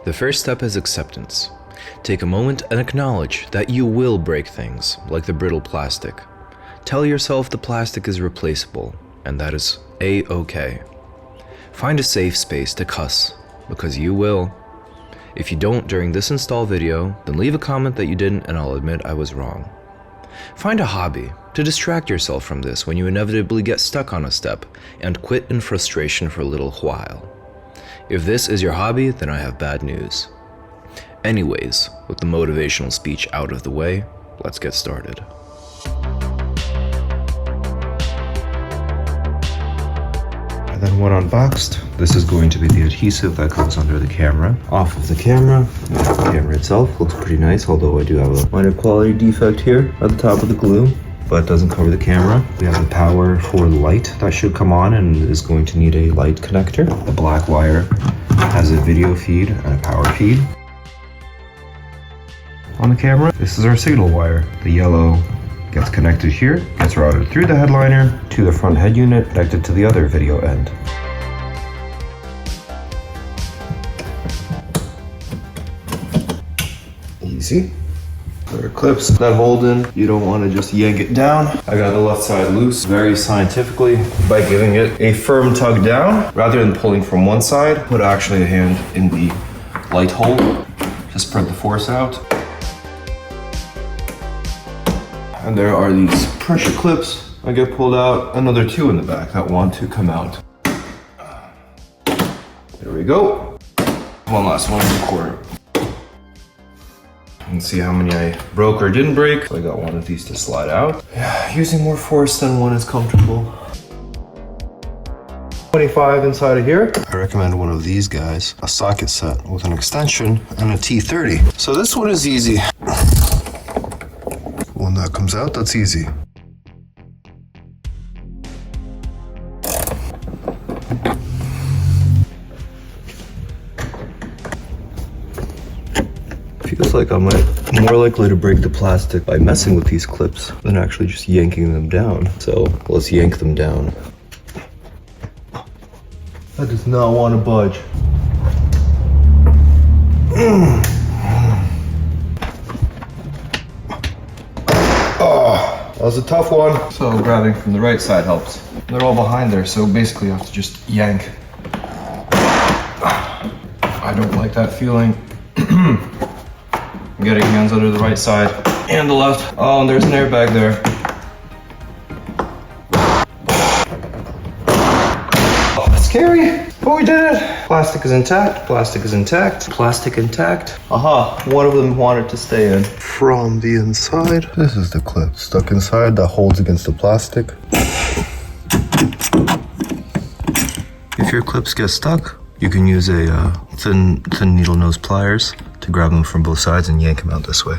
The first step is acceptance. Take a moment and acknowledge that you will break things, like the brittle plastic. Tell yourself the plastic is replaceable, and that is A-okay. Find a safe space to cuss, because you will. If you don't during this install video, then leave a comment that you didn't and I'll admit I was wrong. Find a hobby to distract yourself from this when you inevitably get stuck on a step, and quit in frustration for a little while. If this is your hobby, then I have bad news. Anyways, with the motivational speech out of the way, let's get started. And then when unboxed, this is going to be the adhesive that goes under the camera. Off of the camera, the camera itself looks pretty nice, although I do have a minor quality defect here at the top of the glue, but it doesn't cover the camera. We have the power for the light that should come on and is going to need a light connector. The black wire has a video feed and a power feed. On the camera, this is our signal wire. The yellow gets connected here, gets routed through the headliner to the front head unit, connected to the other video end. Easy. There are clips that hold in. You don't want to just yank it down. I got the left side loose very scientifically by giving it a firm tug down. Rather than pulling from one side, put actually a hand in the light hole to spread the force out. And there are these pressure clips that get pulled out. Another two in the back that want to come out. There we go. One last one in the corner. And see how many I broke or didn't break. So I got one of these to slide out. Yeah, using more force than one is comfortable. 25 inside of here. I recommend one of these guys, a socket set with an extension and a T30. So this one is easy. When that comes out, that's easy. Feels like I'm more likely to break the plastic by messing with these clips than actually just yanking them down. So let's yank them down. That does not want to budge. Oh, that was a tough one. So grabbing from the right side helps. They're all behind there, so basically you have to just yank. I don't like that feeling. Getting hands under the right side and the left. Oh, and there's an airbag there. Oh, that's scary, but we did it. Plastic is intact, plastic is intact, plastic intact. Aha, one of them wanted to stay in. From the inside, this is the clip stuck inside that holds against the plastic. If your clips get stuck, you can use a thin needle nose pliers to grab them from both sides and yank them out this way.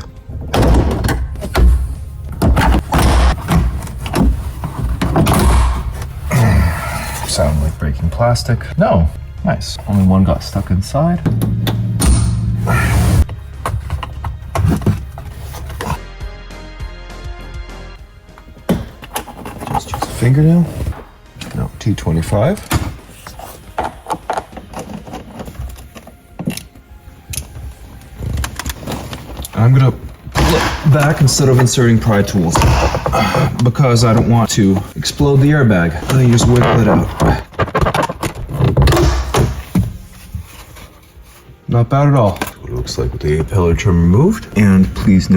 Sound like breaking plastic? No. Nice. Only one got stuck inside. Just use a fingernail. No, T25. I'm gonna pull it back instead of inserting pry tools because I don't want to explode the airbag. Then you just wiggle it out. Not bad at all. That's what it looks like with the A-pillar trim removed. And please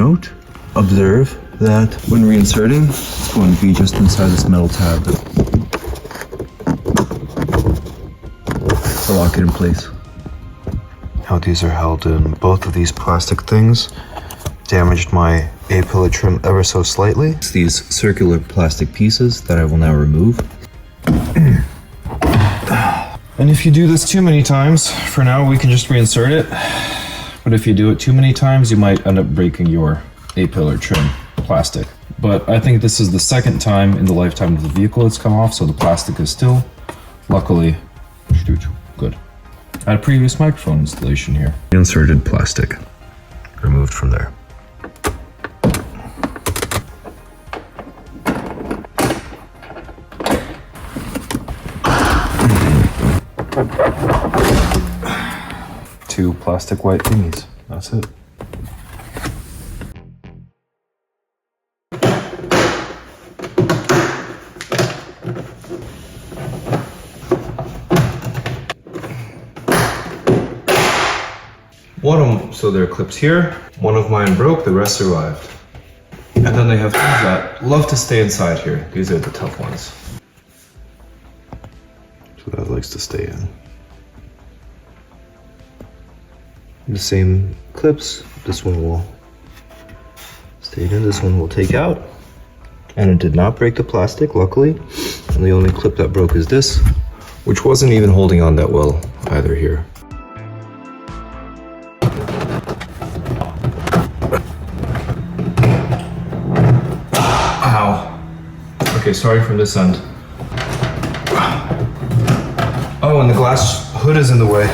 observe that when reinserting, it's going to be just inside this metal tab to lock it in place. How these are held in, both of these plastic things damaged my A-pillar trim ever so slightly. It's these circular plastic pieces that I will now remove. And if you do this too many times, for now we can just reinsert it. But if you do it too many times, you might end up breaking your A-pillar trim plastic. But I think this is the second time in the lifetime of the vehicle it's come off, so the plastic is still, luckily, good. I had a previous microphone installation here. Inserted plastic, removed from there. two plastic white thingies. That's it. One of them, so there are clips here. One of mine broke, the rest survived. And then they have things that love to stay inside here. These are the tough ones. So that likes to stay in. The same clips, this one will stay in, this one will take out. And it did not break the plastic, luckily. And the only clip that broke is this, which wasn't even holding on that well either here. Okay, starting from this end. Oh, and the glass hood is in the way.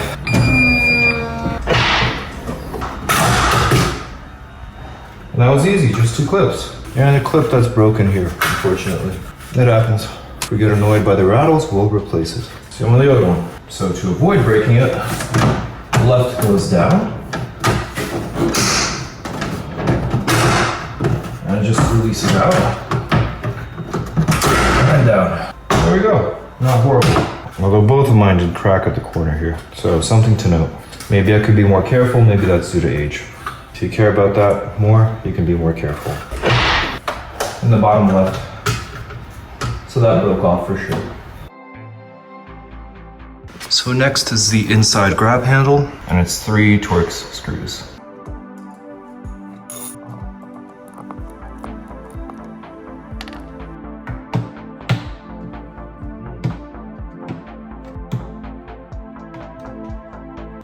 And that was easy, just two clips. And a clip that's broken here, unfortunately. That happens. If we get annoyed by the rattles, we'll replace it. Same with the other one. So to avoid breaking it, the left goes down. And just release it out. And down. There we go. Not horrible. Although both of mine did crack at the corner here. So something to note. Maybe I could be more careful, maybe that's due to age. If you care about that more, you can be more careful. In the bottom left. So that broke off for sure. So next is the inside grab handle, and it's 3 Torx screws.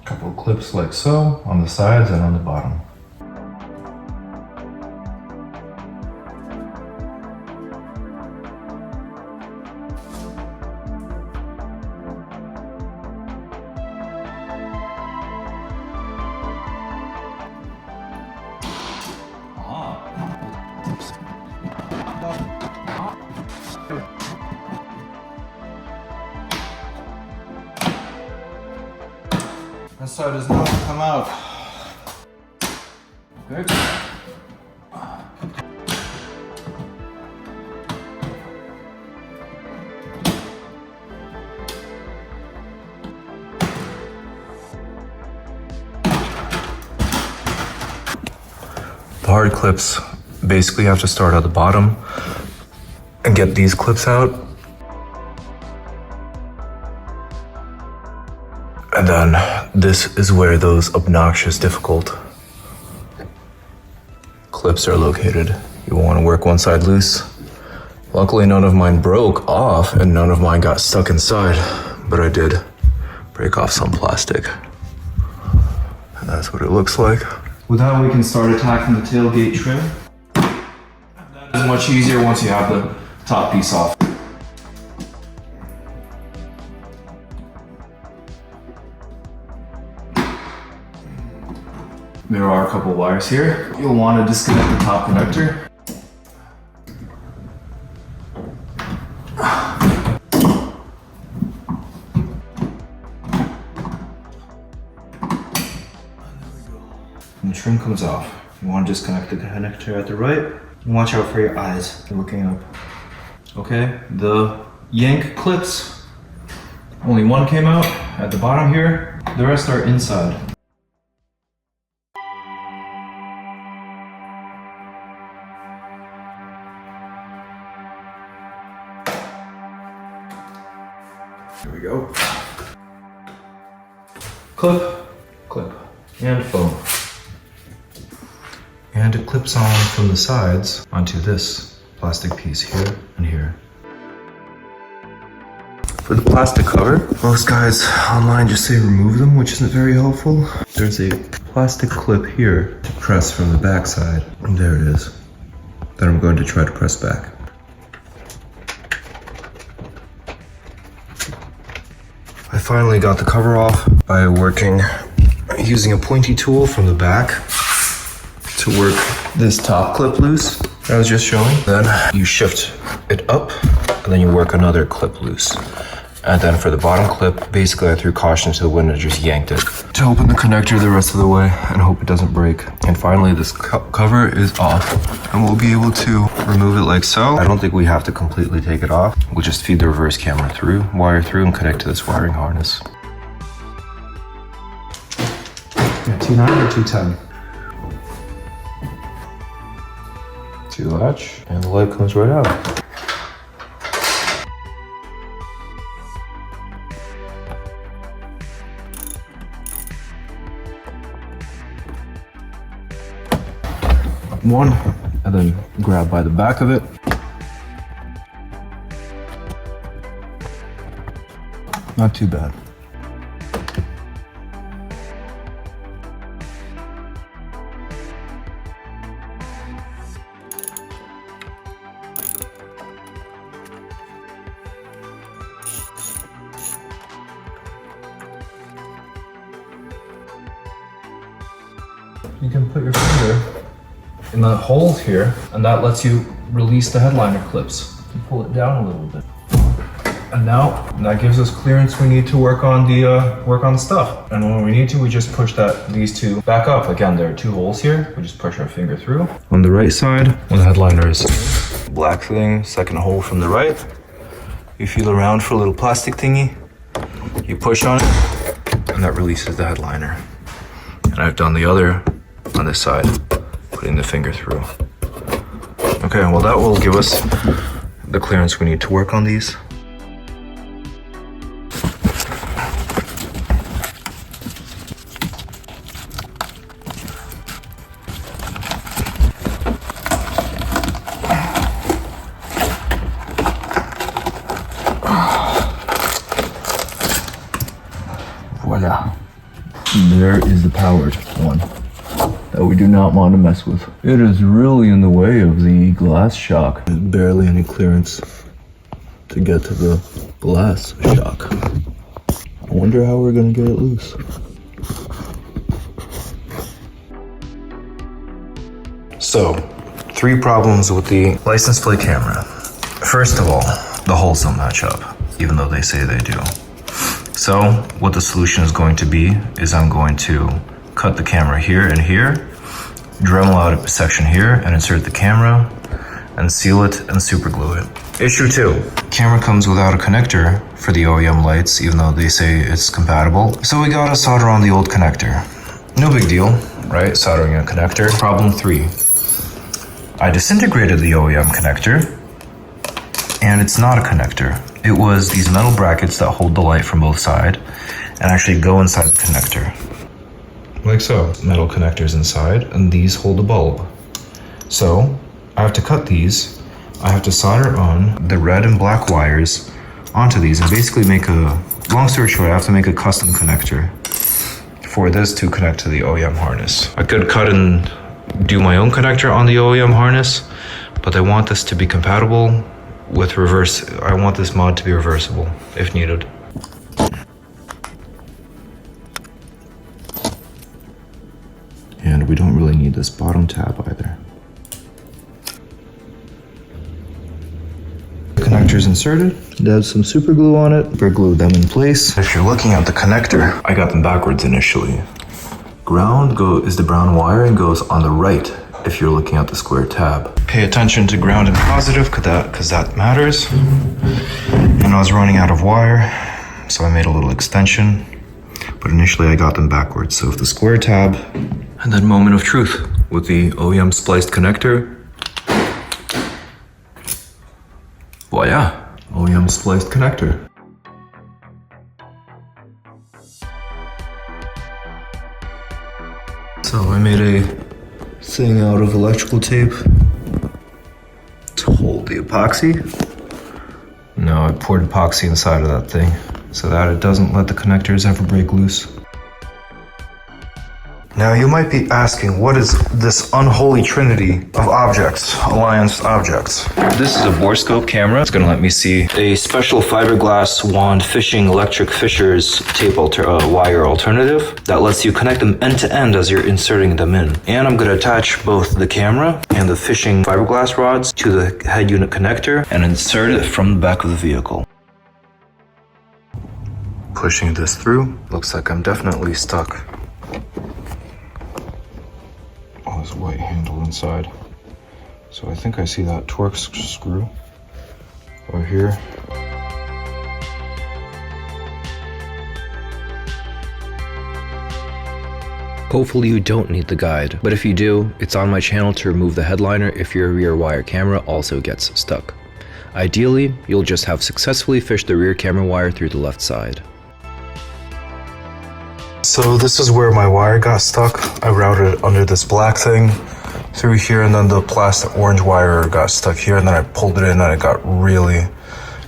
Couple of clips like so, on the sides and on the bottom. That side does not come out. Okay. The hard clips basically have to start at the bottom and get these clips out. And then this is where those obnoxious, difficult clips are located. You want to work one side loose. Luckily, none of mine broke off and none of mine got stuck inside, but I did break off some plastic. And that's what it looks like. With that, we can start attacking the tailgate trim. That is much easier once you have the top piece off. There are a couple wires here. You'll want to disconnect the top connector. And the trim comes off. You want to disconnect the connector at the right. And watch out for your eyes. They're looking up. Okay, the yank clips. Only one came out at the bottom here. The rest are inside. Here we go. Clip, clip, and foam. And it clips on from the sides onto this plastic piece here and here. For the plastic cover, most guys online just say remove them, which isn't very helpful. There's a plastic clip here to press from the back side. And there it is. That I'm going to try to press back. I finally got the cover off by using a pointy tool from the back to work this top clip loose that I was just showing. Then you shift it up and then you work another clip loose. And then for the bottom clip, basically I threw caution to the wind and just yanked it to open the connector the rest of the way and hope it doesn't break. And finally this cover is off and we'll be able to remove it like so. I don't think we have to completely take it off. We'll just feed the reverse camera through, wire through, and connect to this wiring harness. Yeah, 2.9 or 210? 2 latch, and the light comes right out. One, and then grab by the back of it. Not too bad. You can put your finger in the holes here, and that lets you release the headliner clips. You pull it down a little bit. And now that gives us clearance we need to work on the stuff. And when we need to, we just push these two back up. Again, there are 2 holes here. We just push our finger through. On the right side, when the headliner is black thing, second hole from the right, you feel around for a little plastic thingy. You push on it, and that releases the headliner. And I've done the other on this side, putting the finger through. Okay, well that will give us the clearance we need to work on these. Voila. There is the powered one that we do not want to mess with. It is really in the way of the glass shock. There's barely any clearance to get to the glass shock. I wonder how we're gonna get it loose. So, 3 problems with the license plate camera. First of all, the holes don't match up, even though they say they do. So what the solution is going to be is I'm going to cut the camera here and here, Dremel out a section here and insert the camera and seal it and super glue it. Issue 2, camera comes without a connector for the OEM lights, even though they say it's compatible. So we gotta solder on the old connector. No big deal, right? Soldering a connector. Problem 3, I disintegrated the OEM connector and it's not a connector. It was these metal brackets that hold the light from both sides and actually go inside the connector. Like so. Metal connectors inside, and these hold the bulb. So, I have to cut these. I have to solder on the red and black wires onto these and basically make a, long story short, I have to make a custom connector for this to connect to the OEM harness. I could cut and do my own connector on the OEM harness, but I want this to be compatible with reverse. I want this mod to be reversible if needed. And we don't really need this bottom tab either. Connectors inserted. There's some super glue on it. Super glue them in place. If you're looking at the connector, I got them backwards initially. Ground is the brown wire and goes on the right if you're looking at the square tab. Pay attention to ground and positive because that matters. And I was running out of wire, so I made a little extension. But initially I got them backwards. So if the square tab, and then moment of truth with the OEM spliced connector. Voila, OEM spliced connector. So I made a thing out of electrical tape to hold the epoxy. Now I poured epoxy inside of that thing so that it doesn't let the connectors ever break loose. Now you might be asking, what is this unholy trinity of objects, Alliance objects? This is a borescope camera. It's gonna let me see a special fiberglass wand fishing electric fishers tape wire alternative that lets you connect them end to end as you're inserting them in. And I'm gonna attach both the camera and the fishing fiberglass rods to the head unit connector and insert it from the back of the vehicle. pushing this through. Looks like I'm definitely stuck. Oh, there's a white handle inside. So I think I see that torque screw over here. Hopefully you don't need the guide, but if you do, it's on my channel to remove the headliner if your rear wire camera also gets stuck. Ideally, you'll just have successfully fished the rear camera wire through the left side. So this is where my wire got stuck. I routed it under this black thing through here, and then the plastic orange wire got stuck here, and then I pulled it in and it got really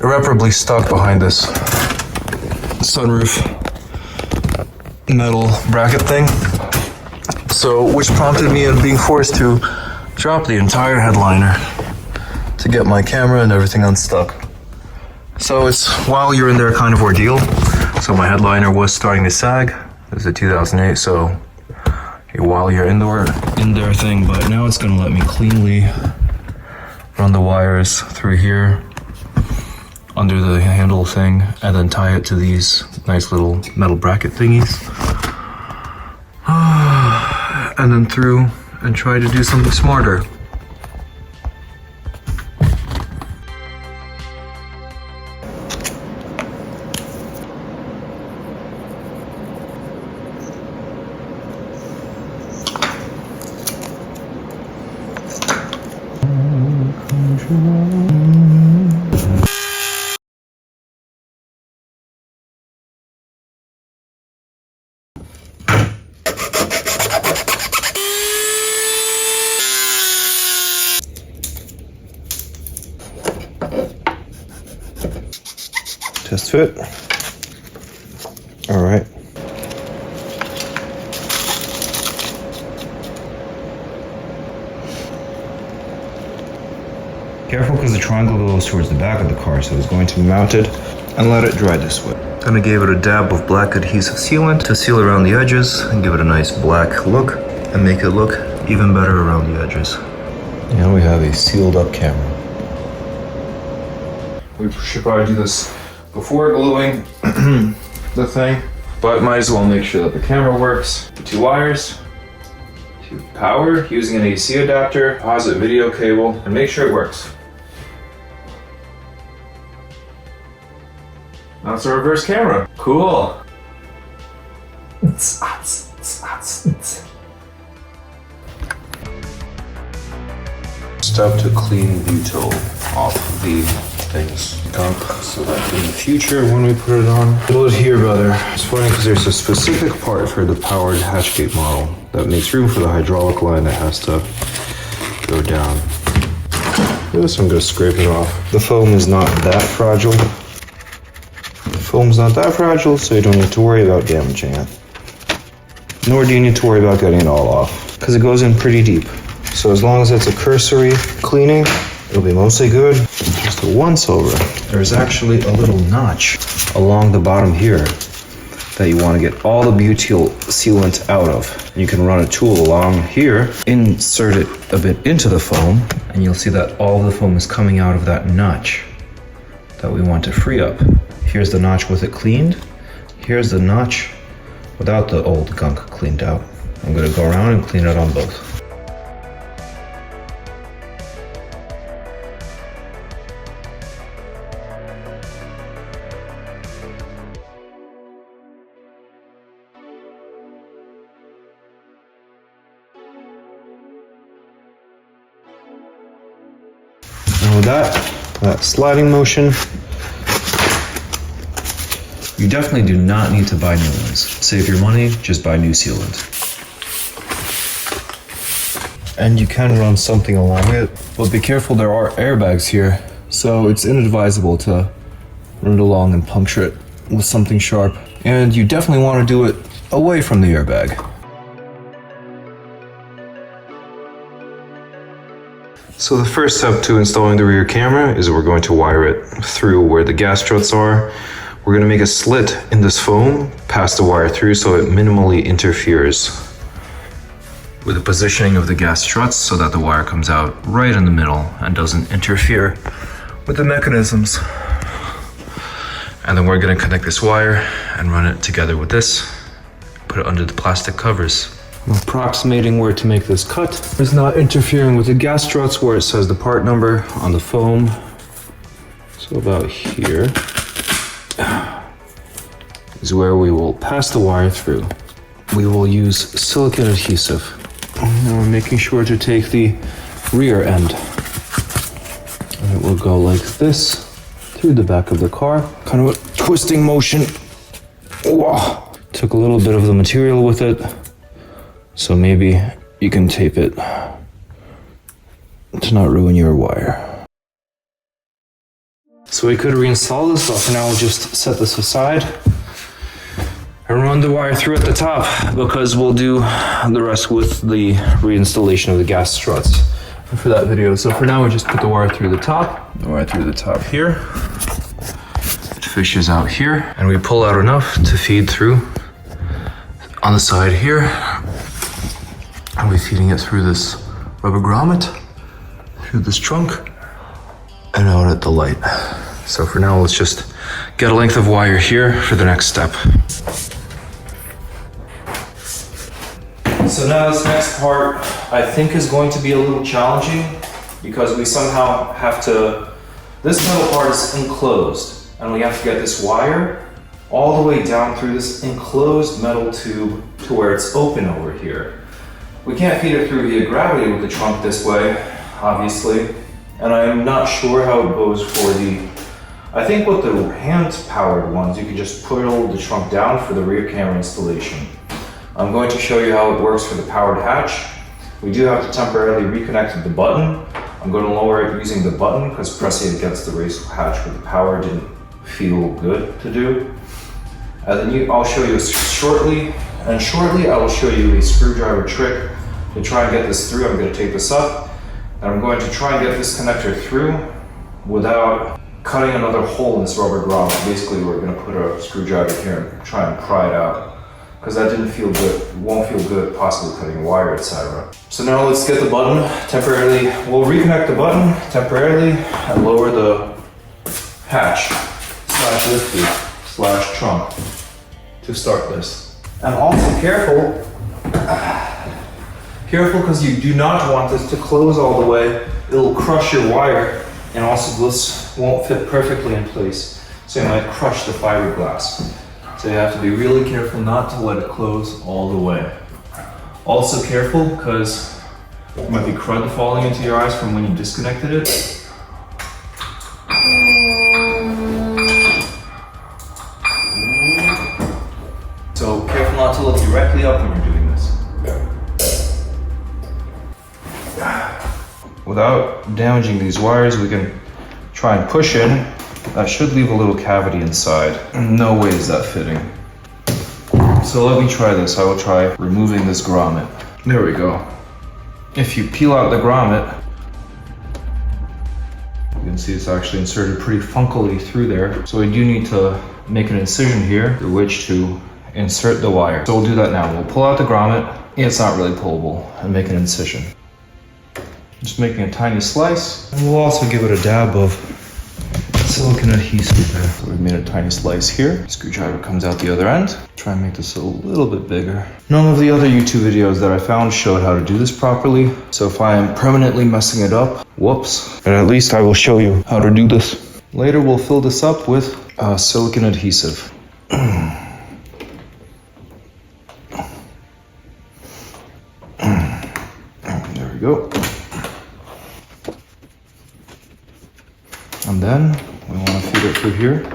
irreparably stuck behind this sunroof metal bracket thing. So, which prompted me in being forced to drop the entire headliner to get my camera and everything unstuck. So it's, while you're in there, kind of ordeal. So my headliner was starting to sag. This is a 2008, so while you're in there thing, but now it's gonna let me cleanly run the wires through here under the handle thing and then tie it to these nice little metal bracket thingies. And then through and try to do something smarter. Test fit. All right. Careful, because the triangle goes towards the back of the car, so it's going to be mounted, and let it dry this way. Then I gave it a dab of black adhesive sealant to seal around the edges and give it a nice black look and make it look even better around the edges. Now we have a sealed up camera. We should probably do this before gluing the thing, but might as well make sure that the camera works. The 2 wires to power using an AC adapter, positive video cable, and make sure it works. That's a reverse camera. Cool. Step to clean butyl off the thing's gunk so that in the future when we put it on, it'll adhere better. It's funny because there's a specific part for the powered hatchgate model that makes room for the hydraulic line that has to go down. This I'm going to scrape it off. The foam is not that fragile. The foam's not that fragile, so you don't need to worry about damaging it. Nor do you need to worry about getting it all off, because it goes in pretty deep. So as long as it's a cursory cleaning, it'll be mostly good. Just a once over. There's actually a little notch along the bottom here that you want to get all the butyl sealant out of. You can run a tool along here, insert it a bit into the foam, and you'll see that all the foam is coming out of that notch that we want to free up. Here's the notch with it cleaned. Here's the notch without the old gunk cleaned out. I'm going to go around and clean it on both. And with that sliding motion, you definitely do not need to buy new ones. Save your money, just buy new sealant. And you can run something along it, but be careful, there are airbags here, so it's inadvisable to run it along and puncture it with something sharp. And you definitely want to do it away from the airbag. So the first step to installing the rear camera is we're going to wire it through where the gas struts are. We're going to make a slit in this foam, pass the wire through so it minimally interferes with the positioning of the gas struts so that the wire comes out right in the middle and doesn't interfere with the mechanisms. And then we're gonna connect this wire and run it together with this, put it under the plastic covers. I'm approximating where to make this cut. It's not interfering with the gas struts where it says the part number on the foam. So about here is where we will pass the wire through. We will use silicone adhesive. And we're making sure to take the rear end. And it will go like this through the back of the car. Kind of a twisting motion. Whoa. Took a little bit of the material with it. So maybe you can tape it to not ruin your wire. So we could reinstall this, but for now we'll just set this aside and run the wire through at the top, because we'll do the rest with the reinstallation of the gas struts for that video. So for now we just put the wire through the top. The wire through the top here. It fishes out here, and we pull out enough to feed through on the side here. And we're feeding it through this rubber grommet, through this trunk, and out at the light. So for now, let's just get a length of wire here for the next step. So now this next part, I think, is going to be a little challenging, because we somehow have to, this metal part is enclosed, and we have to get this wire all the way down through this enclosed metal tube to where it's open over here. We can't feed it through via gravity with the trunk this way, obviously, and I'm not sure how it goes for the, I think with the hand-powered ones, you can just pull the trunk down for the rear camera installation. I'm going to show you how it works for the powered hatch. We do have to temporarily reconnect the button. I'm going to lower it using the button, because pressing against the race hatch with the power didn't feel good to do. And then I'll show you shortly I will show you a screwdriver trick to try and get this through. I'm going to take this up, and I'm going to try and get this connector through without cutting another hole in this rubber grommet. Basically, we're going to put a screwdriver here and try and pry it out, because that didn't feel good. It won't feel good possibly cutting wire, etc. So now let's get the button temporarily. We'll reconnect the button temporarily and lower the hatch / lift / trunk to start this. And also careful because you do not want this to close all the way. It'll crush your wire, and also this won't fit perfectly in place, so you might crush the fiberglass. So you have to be really careful not to let it close all the way. Also careful, because there might be crud falling into your eyes from when you disconnected it. So careful not to look directly up when you're doing this. Without damaging these wires, we can try and push in. That should leave a little cavity inside. No way is that fitting. So let me try this. I will try removing this grommet. There we go. If you peel out the grommet, you can see it's actually inserted pretty funkily through there. So we do need to make an incision here through which to insert the wire. So we'll do that now. We'll pull out the grommet. It's not really pullable, and make an incision. Just making a tiny slice, and we'll also give it a dab of silicone adhesive there. So we've made a tiny slice here. Screwdriver comes out the other end. Try and make this a little bit bigger. None of the other YouTube videos that I found showed how to do this properly. So if I am permanently messing it up, whoops. But at least I will show you how to do this. Later we'll fill this up with silicone adhesive. There we go. And then we want to feed it through here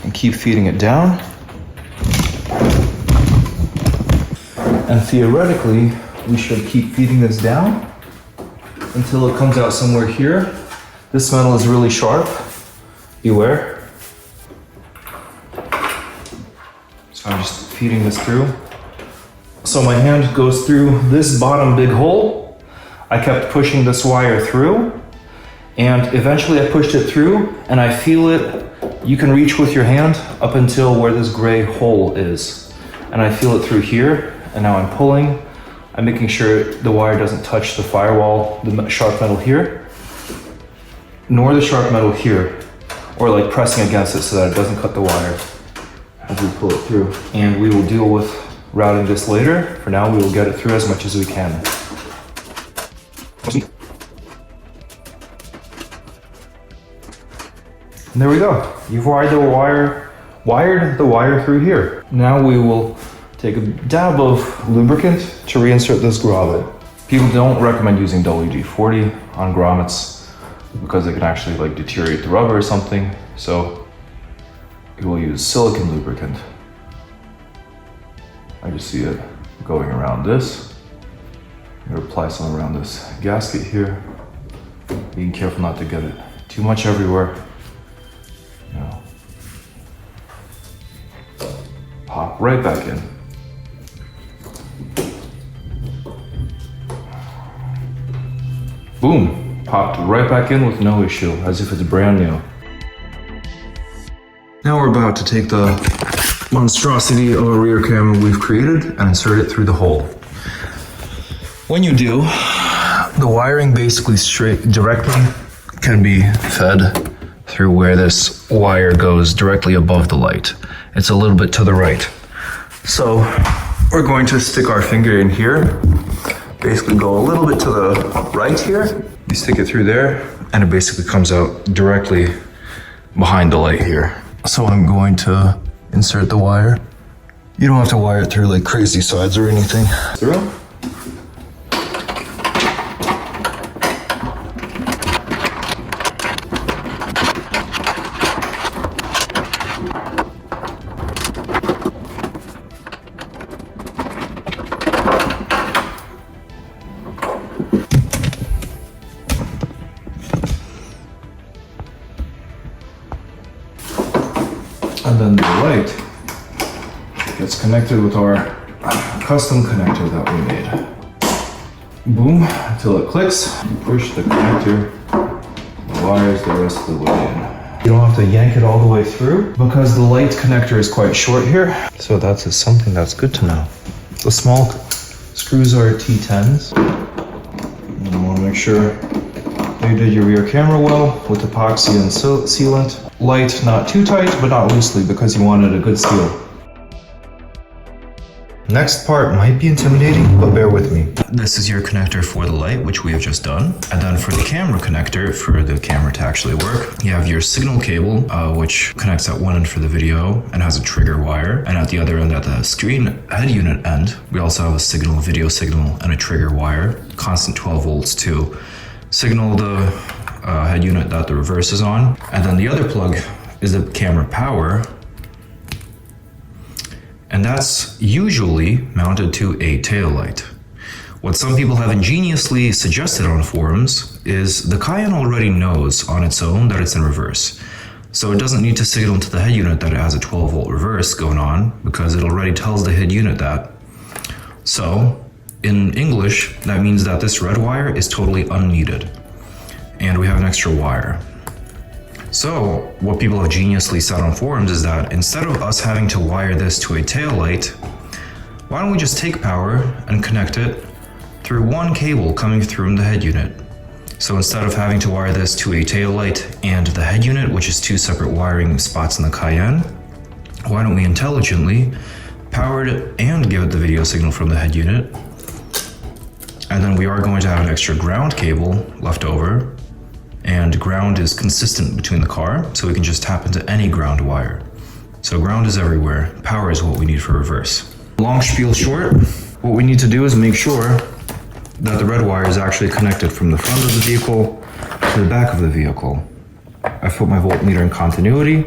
and keep feeding it down. And theoretically, we should keep feeding this down until it comes out somewhere here. This metal is really sharp. Beware. So I'm just feeding this through. So my hand goes through this bottom big hole. I kept pushing this wire through, and eventually I pushed it through, and I feel it. You can reach with your hand up until where this gray hole is. And I feel it through here, and now I'm pulling. I'm making sure the wire doesn't touch the firewall, the sharp metal here, nor the sharp metal here. or like pressing against it so that it doesn't cut the wire as we pull it through. And we will deal with routing this later. For now, we will get it through as much as we can. And there we go. You've wired the wire through here. Now we will take a dab of lubricant to reinsert this grommet. People don't recommend using WD-40 on grommets because it can actually like deteriorate the rubber or something. So we will use silicone lubricant. I just see it going around this. I'm gonna apply some around this gasket here. Being careful not to get it too much everywhere. You know. Pop right back in. Boom, popped right back in with no issue, as if it's brand new. Now we're about to take the monstrosity of a rear camera we've created and insert it through the hole. When you do, the wiring basically directly can be fed through where this wire goes directly above the light. It's a little bit to the right. So we're going to stick our finger in here, basically go a little bit to the right here. You stick it through there and it basically comes out directly behind the light here. So I'm going to insert the wire. You don't have to wire it through like crazy sides or anything. Through. And then the light gets connected with our custom connector that we made. Boom, until it clicks. You push the connector, the wires the rest of the way in. You don't have to yank it all the way through because the light connector is quite short here. So that's something that's good to know. The small screws are T10s. And you want to make sure you did your rear camera well with epoxy and sealant. Light, not too tight, but not loosely because you wanted a good seal. Next part might be intimidating, but bear with me. This is your connector for the light, which we have just done. And then for the camera connector, for the camera to actually work, you have your signal cable, which connects at one end for the video and has a trigger wire. And at the other end, at the screen head unit end, we also have a signal, video signal, and a trigger wire, constant 12 volts to signal the head unit that the reverse is on. And then the other plug is the camera power. And that's usually mounted to a tail light. What some people have ingeniously suggested on forums is the Cayenne already knows on its own that it's in reverse. So it doesn't need to signal to the head unit that it has a 12 volt reverse going on because it already tells the head unit that. So in English, that means that this red wire is totally unneeded. And we have an extra wire. So what people have geniusly said on forums is that instead of us having to wire this to a tail light, why don't we just take power and connect it through one cable coming through the head unit. So instead of having to wire this to a tail light and the head unit, which is two separate wiring spots in the Cayenne, why don't we intelligently power it and give it the video signal from the head unit. And then we are going to have an extra ground cable left over. And ground is consistent between the car, so we can just tap into any ground wire. So ground is everywhere. Power is what we need for reverse. Long spiel short, what we need to do is make sure that the red wire is actually connected from the front of the vehicle to the back of the vehicle. I've put my voltmeter in continuity.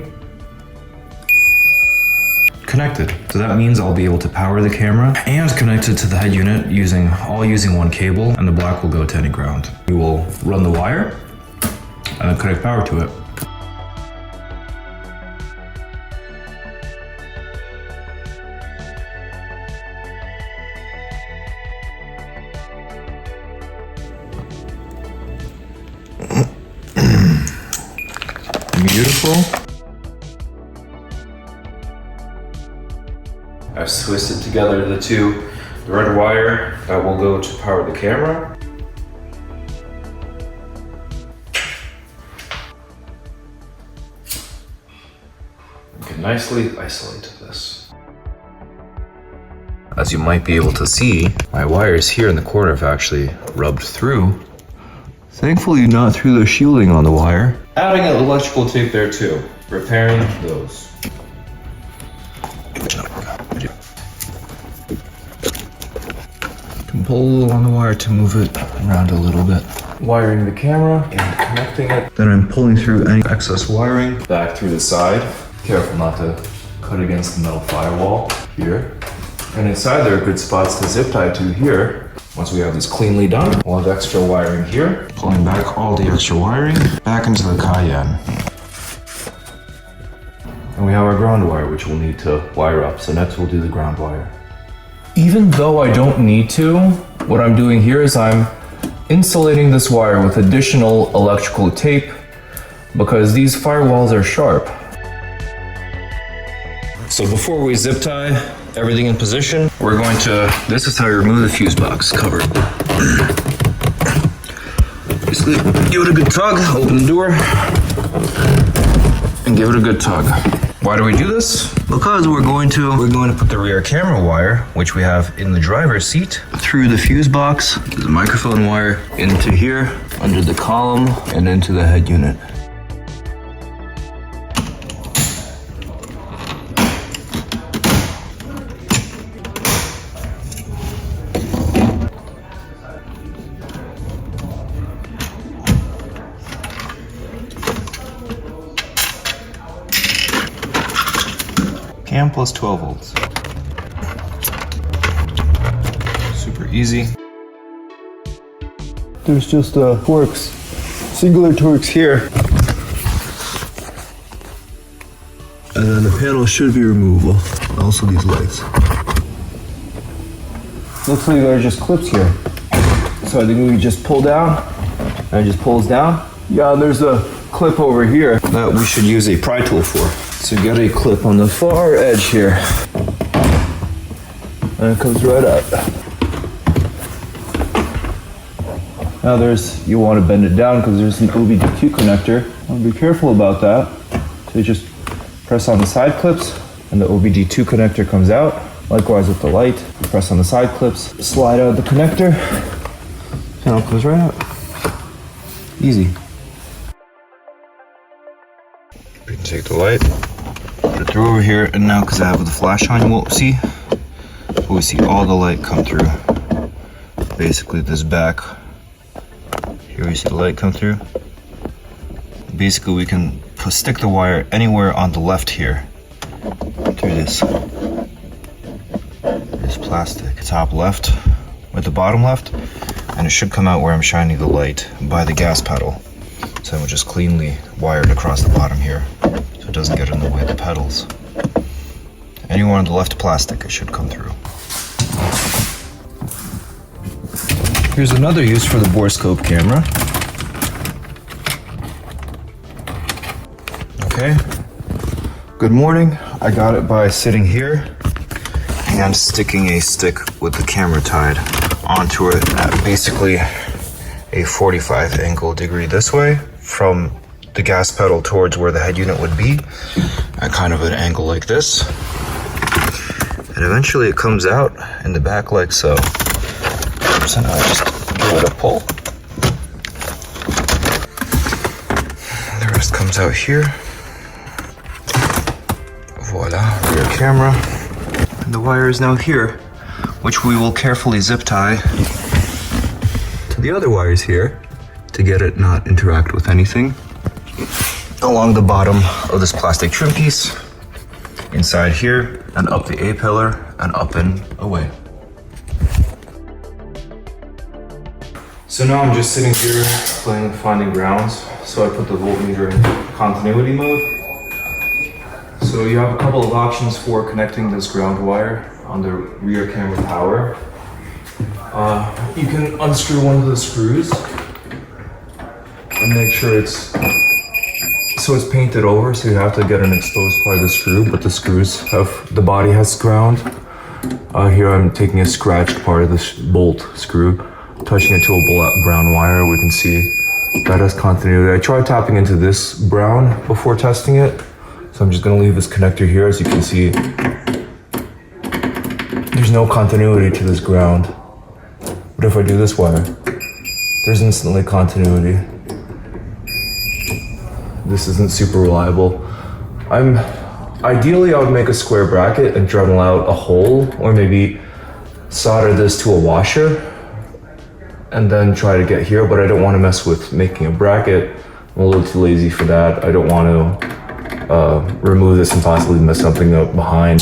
Connected. So that means I'll be able to power the camera and connect it to the head unit using one cable, and the black will go to any ground. We will run the wire and then connect power to it. Beautiful. I've twisted together the red wire that will go to power the camera. nicely isolate this. As you might be able to see, my wires here in the corner have actually rubbed through. Thankfully not through the shielding on the wire. Adding an electrical tape there too, repairing those. Can pull a little on the wire to move it around a little bit. Wiring the camera and connecting it. Then I'm pulling through any excess wiring back through the side. Careful not to cut against the metal firewall here. And inside there are good spots to zip tie to here. Once we have this cleanly done, we'll have extra wiring here. Pulling back all the extra wiring back into the Cayenne. And we have our ground wire, which we'll need to wire up. So next we'll do the ground wire. Even though I don't need to, what I'm doing here is I'm insulating this wire with additional electrical tape because these firewalls are sharp. So before we zip tie everything in position, we're going to, this is how you remove the fuse box cover. Basically, give it a good tug, open the door, and give it a good tug. Why do we do this? Because we're going to put the rear camera wire, which we have in the driver's seat, through the fuse box, the microphone wire, into here, under the column, and into the head unit. Cam plus 12 volts. Super easy. There's just Torx, singular Torx here. And then the panel should be removable. Also these lights. Looks like there are just clips here. So I think we just pull down, and it just pulls down. Yeah, there's a clip over here that we should use a pry tool for. So get a clip on the far edge here. And it comes right up. Now you want to bend it down because there's an OBD2 connector. I'll be careful about that. So you just press on the side clips and the OBD2 connector comes out. Likewise with the light, you press on the side clips, slide out the connector, and it comes right out. Easy. We can take the light, put it through over here, and now because I have the flash on, you won't see, but we see all the light come through. Basically this back, here we see the light come through. Basically we can stick the wire anywhere on the left here, through this plastic. Top left with the bottom left, and it should come out where I'm shining the light by the gas pedal. So we'll just cleanly wire it across the bottom here so it doesn't get in the way of the pedals. Anywhere on the left plastic, it should come through. Here's another use for the borescope camera. Okay, good morning. I got it by sitting here and sticking a stick with the camera tied onto it at basically a 45 angle degree this way from the gas pedal towards where the head unit would be at kind of an angle like this. And eventually it comes out in the back like so. So now I just give it a pull. The rest comes out here. Voila, rear camera. And the wire is now here, which we will carefully zip tie to the other wires here to get it not interact with anything. Along the bottom of this plastic trim piece, inside here, and up the A-pillar, and up and away. So now I'm just sitting here playing with finding grounds. So I put the voltmeter in continuity mode. So you have a couple of options for connecting this ground wire on the rear camera power. You can unscrew one of the screws and make sure it's painted over, so you have to get an exposed part of the screw, but the body has ground. Here I'm taking a scratched part of this bolt screw, touching it to a brown wire. We can see that has continuity. I tried tapping into this brown before testing it, So I'm just gonna leave this connector here. As you can see, there's no continuity to this ground. But if I do this wire, there's instantly continuity. This isn't super reliable. Ideally I would make a square bracket and Dremel out a hole, or maybe solder this to a washer and then try to get here, but I don't want to mess with making a bracket. I'm a little too lazy for that. I don't want to remove this and possibly mess something up behind.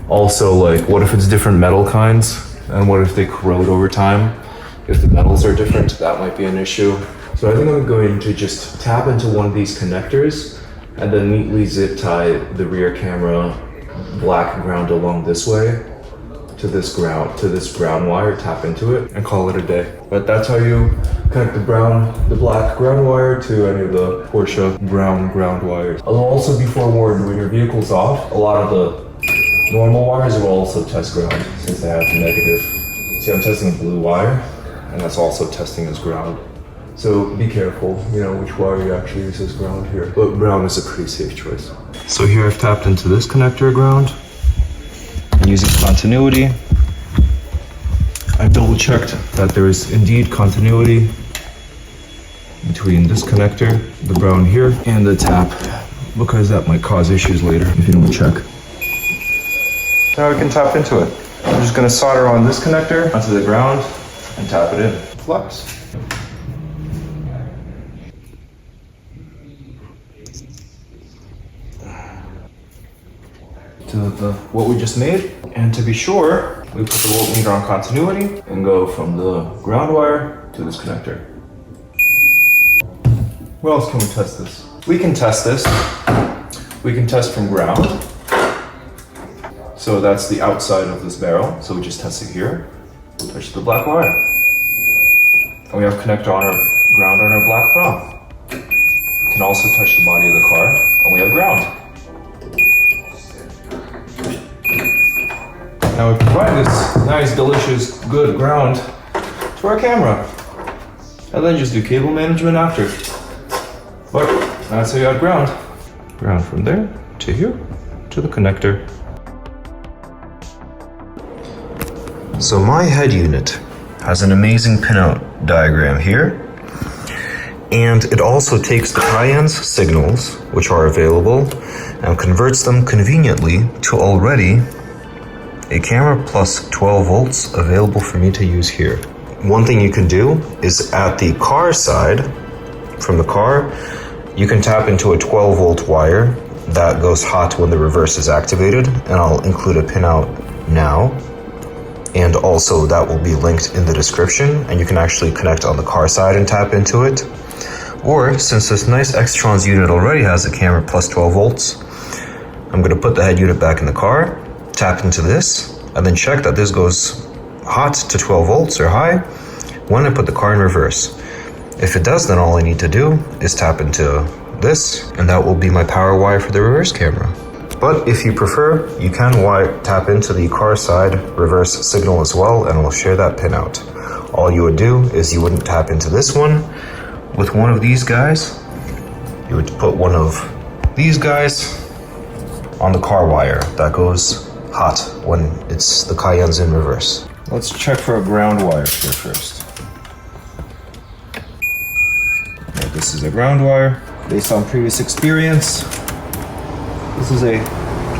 Also, like, what if it's different metal kinds? And what if they corrode over time? If the metals are different, that might be an issue. So I think I'm going to just tap into one of these connectors and then neatly zip tie the rear camera black ground along this way to this ground wire, tap into it, and call it a day. But that's how you connect the black ground wire to any of the Porsche brown ground wires. Although also be forewarned, when your vehicle's off, a lot of the normal wires will also test ground since they have the negative. See, I'm testing a blue wire, and that's also testing as ground. So be careful, you know, which wire you actually use as ground here. But brown is a pretty safe choice. So here I've tapped into this connector ground. Using continuity, I double checked that there is indeed continuity between this connector, the brown here, and the tap, because that might cause issues later if you don't check. Now we can tap into it. I'm just gonna solder on this connector onto the ground and tap it in. Flex. To what we just made, and to be sure, we put the voltmeter on continuity and go from the ground wire to this connector. Where else can we test this? We can test this. We can test from ground. So that's the outside of this barrel. So we just test it here. Touch the black wire. And we have connector on our ground on our black prom. We can also touch the body of the car, and we have ground. Now we provide this nice, delicious, good ground to our camera. And then just do cable management after. But that's how you add ground. Ground from there to here to the connector. So my head unit has an amazing pinout diagram here. And it also takes the Cayenne's signals, which are available, and converts them conveniently to already a camera plus 12 volts available for me to use here. One thing you can do is at the car side, from the car, you can tap into a 12 volt wire that goes hot when the reverse is activated, and I'll include a pinout now. And also that will be linked in the description, and you can actually connect on the car side and tap into it. Or since this nice Xtrons unit already has a camera plus 12 volts, I'm gonna put the head unit back in the car, tap into this, and then check that this goes hot to 12 volts or high when I put the car in reverse. If it does, then all I need to do is tap into this, and that will be my power wire for the reverse camera. But if you prefer, you can tap into the car side reverse signal as well, and we'll share that pin out. All you would do is you wouldn't tap into this one with one of these guys. You would put one of these guys on the car wire that goes hot when it's the Cayenne's in reverse. Let's check for a ground wire here first. Okay, this is a ground wire. Based on previous experience, this is a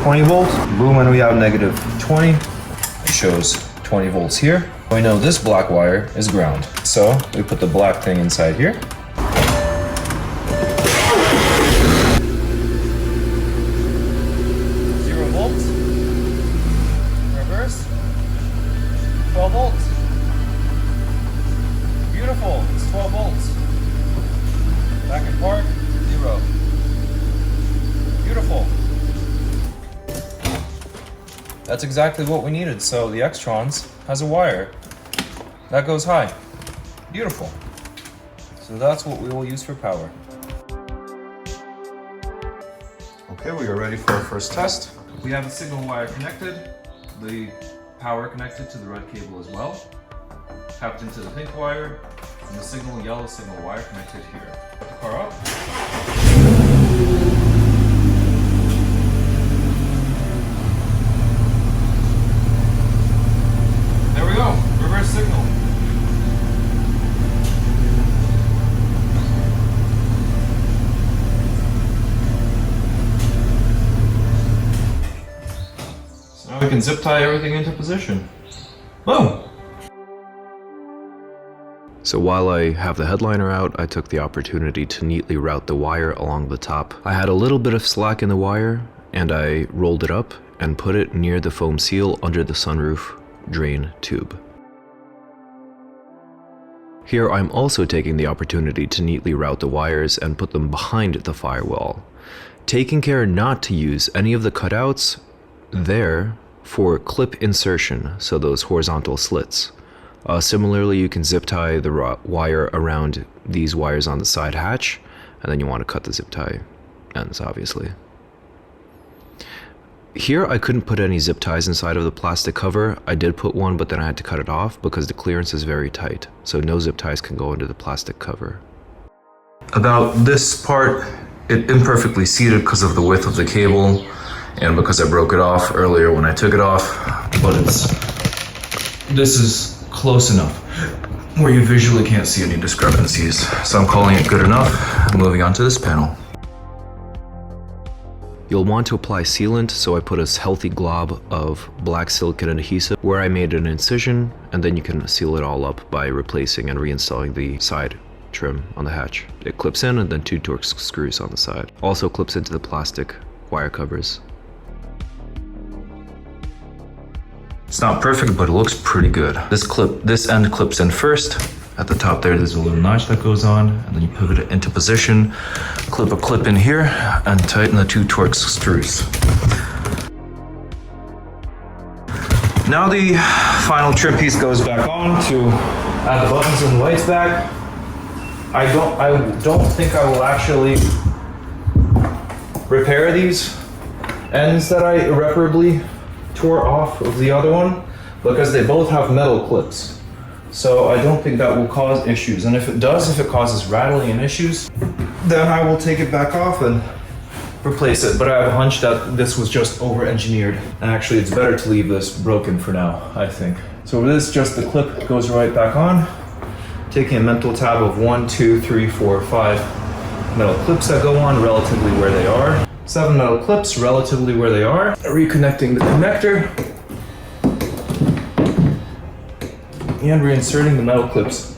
20 volt. Boom, and we have negative 20. It shows 20 volts here. We know this black wire is ground. So we put the black thing inside here. Reverse, 12 volts. Beautiful, it's 12 volts. Back in park, 0. Beautiful. That's exactly what we needed. So the Xtrons has a wire that goes high. Beautiful. So that's what we will use for power. Okay, we are ready for our first test. We have the signal wire connected, the power connected to the red cable as well, tapped into the pink wire, and the yellow signal wire connected here. Put the car up. first signal. So now we can zip tie everything into position. Boom! So while I have the headliner out, I took the opportunity to neatly route the wire along the top. I had a little bit of slack in the wire, and I rolled it up and put it near the foam seal under the sunroof drain tube. Here I'm also taking the opportunity to neatly route the wires and put them behind the firewall, taking care not to use any of the cutouts there for clip insertion, so those horizontal slits. Similarly, you can zip tie the wire around these wires on the side hatch, and then you want to cut the zip tie ends, obviously. Here I couldn't put any zip ties inside of the plastic cover. I did put one, but then I had to cut it off because the clearance is very tight, so no zip ties can go into the plastic cover. About this part, it imperfectly seated because of the width of the cable and because I broke it off earlier when I took it off, but this is close enough where you visually can't see any discrepancies. So I'm calling it good enough. Moving on to this panel. You'll want to apply sealant, so I put a healthy glob of black silicone adhesive where I made an incision, and then you can seal it all up by replacing and reinstalling the side trim on the hatch. It clips in and then 2 Torx screws on the side. Also clips into the plastic wire covers. It's not perfect, but it looks pretty good. This end clips in first. At the top there's a little notch that goes on, and then you pivot it into position, clip a clip in here, and tighten the 2 Torx screws. Now the final trim piece goes back on to add the buttons and the lights back. I don't think I will actually repair these ends that I irreparably tore off of the other one, because they both have metal clips. So I don't think that will cause issues. And if it does, if it causes rattling and issues, then I will take it back off and replace it. But I have a hunch that this was just over-engineered. And actually, it's better to leave this broken for now, I think. So with this, just the clip goes right back on. Taking a mental tab of 1, 2, 3, 4, 5 metal clips that go on relatively where they are. 7 metal clips relatively where they are. Reconnecting the connector. And reinserting the metal clips.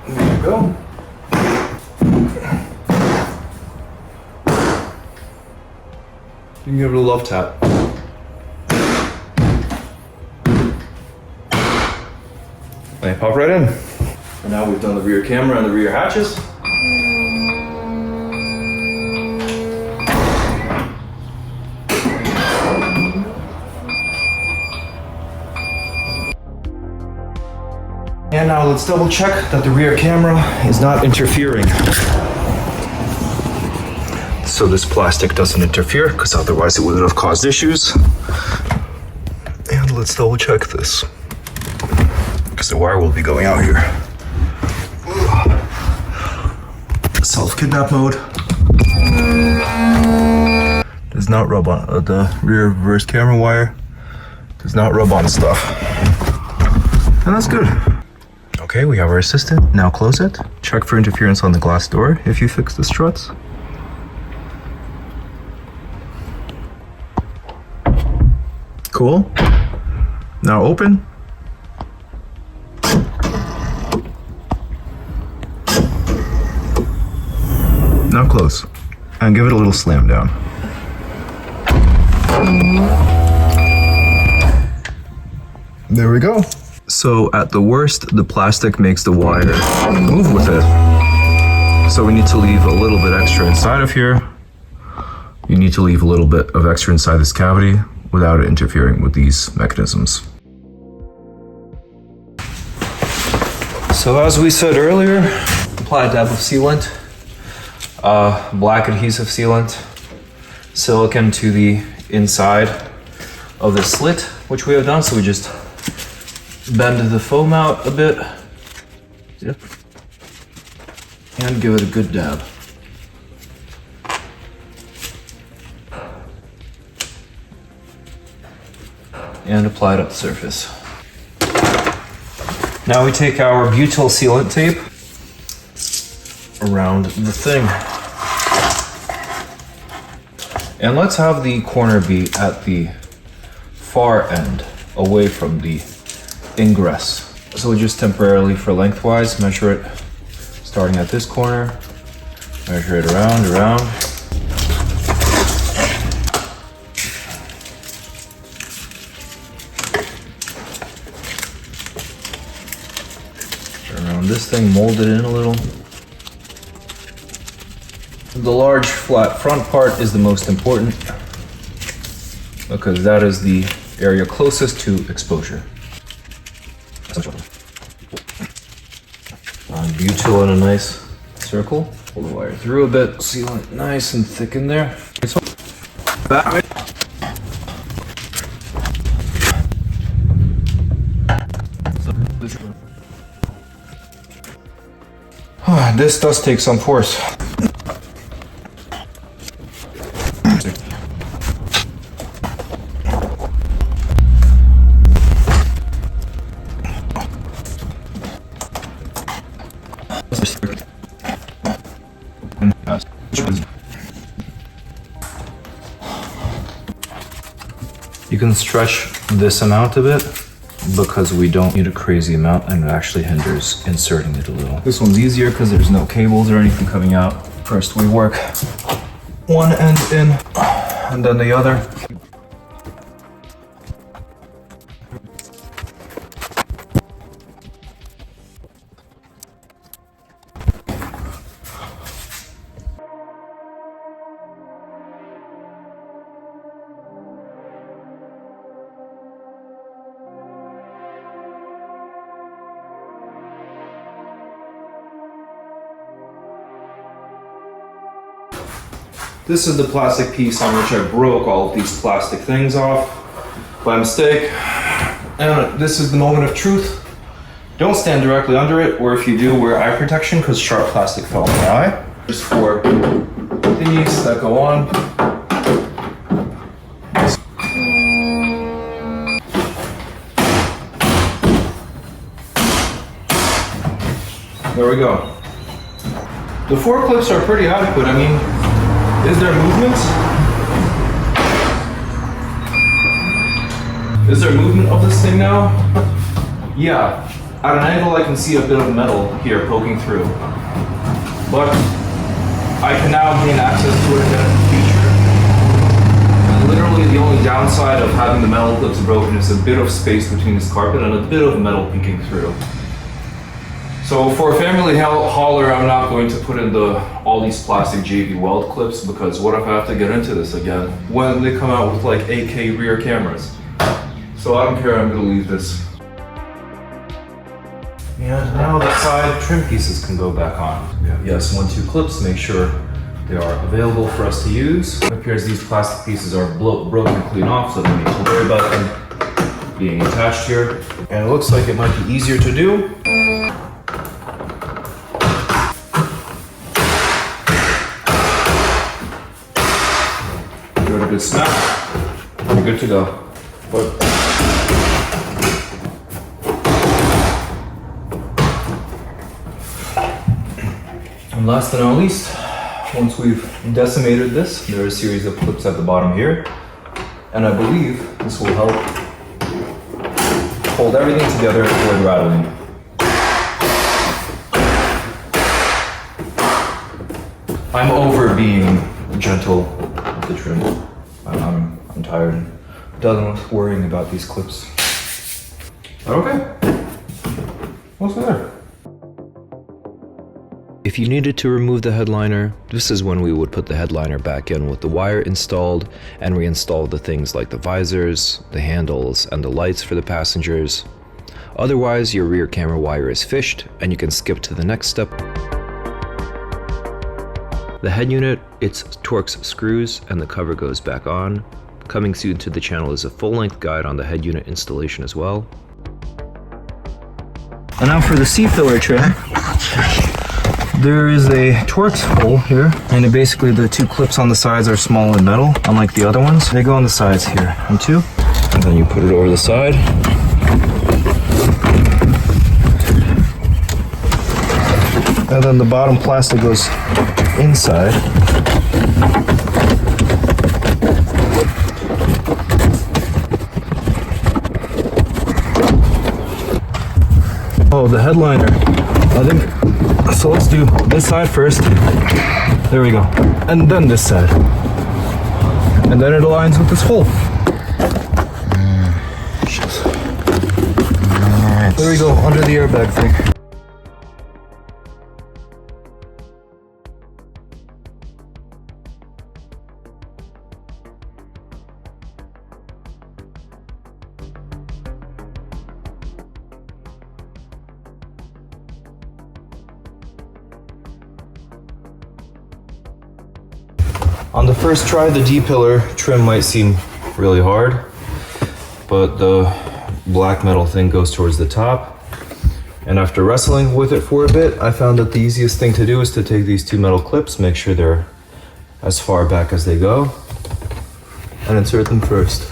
There you go. You can give it a love tap. And pop right in. And now we've done the rear camera and the rear hatches. And now let's double check that the rear camera is not interfering. So this plastic doesn't interfere, because otherwise it would have caused issues. And let's double check this, because the wire will be going out here. Self-kidnap mode. Does not rub on the rear reverse camera wire. Does not rub on stuff. And that's good. Okay, we have our assistant. Now close it. Check for interference on the glass door if you fix the struts. Cool. Now open. Now close. And give it a little slam down. There we go. So at the worst, the plastic makes the wire move with it. So we need to leave a little bit extra inside of here. You need to leave a little bit of extra inside this cavity without it interfering with these mechanisms. So as we said earlier, apply a dab of sealant, black adhesive sealant, silicone to the inside of the slit, which we have done. So we just bend the foam out a bit, yep, and give it a good dab. And apply it up the surface. Now we take our butyl sealant tape around the thing. And let's have the corner be at the far end, away from the ingress. So we just temporarily, for lengthwise, measure it starting at this corner, measure it around. Around this thing, mold it in a little. The large flat front part is the most important because that is the area closest to exposure. Butyl in a nice circle. Pull the wire through a bit, seal it nice and thick in there. This does take some force. You can stretch this amount a bit because we don't need a crazy amount and it actually hinders inserting it a little. This one's easier because there's no cables or anything coming out. First we work one end in and then the other. This is the plastic piece on which I broke all of these plastic things off by mistake. And this is the moment of truth. Don't stand directly under it, or if you do, wear eye protection because sharp plastic fell in my eye. Just for thingies that go on. There we go. The 4 clips are pretty adequate. I mean, is there movement? Is there movement of this thing now? Yeah. At an angle I can see a bit of metal here poking through. But I can now gain access to it again in the future. And literally the only downside of having the metal clips broken is a bit of space between this carpet and a bit of metal peeking through. So for a family hauler, I'm not going to put in all these plastic JV weld clips because what if I have to get into this again when they come out with like 8K rear cameras? So I don't care, I'm gonna leave this. And now the side trim pieces can go back on. Yes, 1-2 clips, make sure they are available for us to use. It appears these plastic pieces are broken clean off, so don't need to worry about them being attached here. And it looks like it might be easier to do. Give it a good snap, you're good to go. But and last but not least, once we've decimated this, there are a series of clips at the bottom here. And I believe this will help hold everything together and avoid rattling. I'm over being gentle with the trim. I'm tired and done with worrying about these clips. But okay, what's there? If you needed to remove the headliner, this is when we would put the headliner back in with the wire installed and reinstall the things like the visors, the handles, and the lights for the passengers. Otherwise, your rear camera wire is fished and you can skip to the next step. The head unit, it torques screws and the cover goes back on. Coming soon to the channel is a full-length guide on the head unit installation as well. And now for the C-filler trim. There is a Torx hole here, and basically the 2 clips on the sides are small and metal, unlike the other ones. They go on the sides here, and 2. And then you put it over the side. And then the bottom plastic goes inside. Oh, the headliner. I think, so let's do this side first. There we go. And then this side. And then it aligns with this hole. There we go, under the airbag thing. On the first try, the D-pillar trim might seem really hard, but the black metal thing goes towards the top. And after wrestling with it for a bit, I found that the easiest thing to do is to take these two metal clips, make sure they're as far back as they go, and insert them first.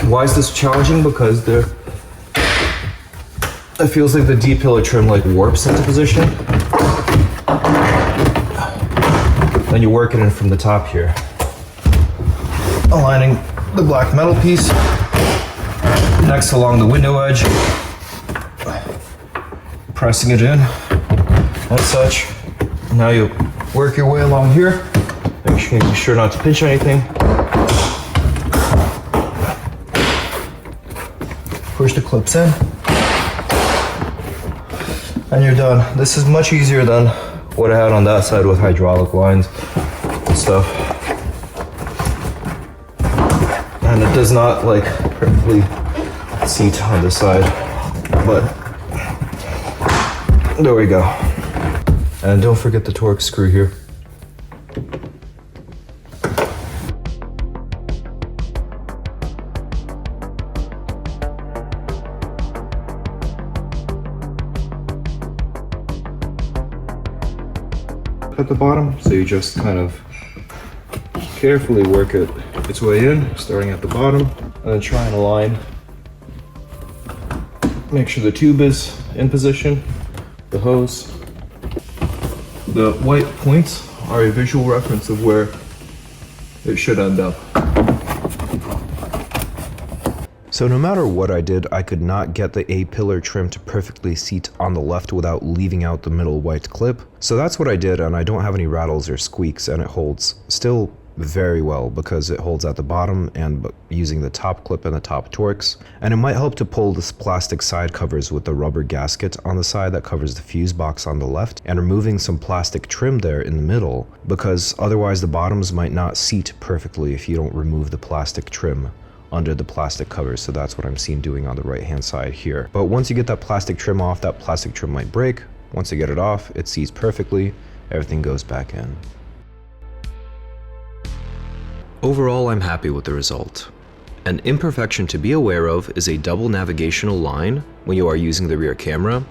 Why is this challenging? Because it feels like the D-pillar trim like warps into position. Then you work it in from the top here. Aligning the black metal piece next along the window edge, pressing it in and such. Now you work your way along here, making sure not to pinch anything. Push the clips in, and you're done. This is much easier than what I had on that side with hydraulic lines and stuff. And it does not like perfectly seat on the side, but there we go. And don't forget the torque screw here. At the bottom, so you just kind of carefully work its way in, starting at the bottom, and then try and align. Make sure the tube is in position, the hose. The white points are a visual reference of where it should end up. So no matter what I did, I could not get the A-pillar trim to perfectly seat on the left without leaving out the middle white clip. So that's what I did, and I don't have any rattles or squeaks, and it holds still very well because it holds at the bottom and using the top clip and the top Torx. And it might help to pull this plastic side covers with the rubber gasket on the side that covers the fuse box on the left and removing some plastic trim there in the middle, because otherwise the bottoms might not seat perfectly if you don't remove the plastic trim under the plastic covers. So that's what I'm seeing doing on the right hand side here. But once you get that plastic trim off, that plastic trim might break. Once you get it off, it seats perfectly, everything goes back in. Overall, I'm happy with the result. An imperfection to be aware of is a double navigational line when you are using the rear camera,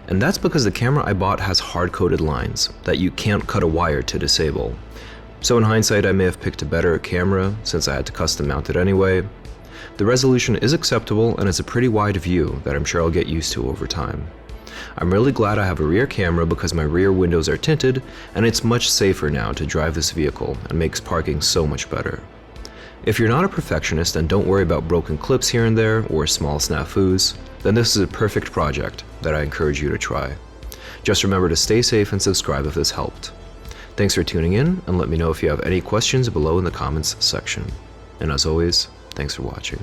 and that's because the camera I bought has hard-coded lines that you can't cut a wire to disable. So in hindsight, I may have picked a better camera since I had to custom mount it anyway. The resolution is acceptable and it's a pretty wide view that I'm sure I'll get used to over time. I'm really glad I have a rear camera because my rear windows are tinted and it's much safer now to drive this vehicle and makes parking so much better. If you're not a perfectionist and don't worry about broken clips here and there or small snafus, then this is a perfect project that I encourage you to try. Just remember to stay safe and subscribe if this helped. Thanks for tuning in, and let me know if you have any questions below in the comments section. And as always, thanks for watching.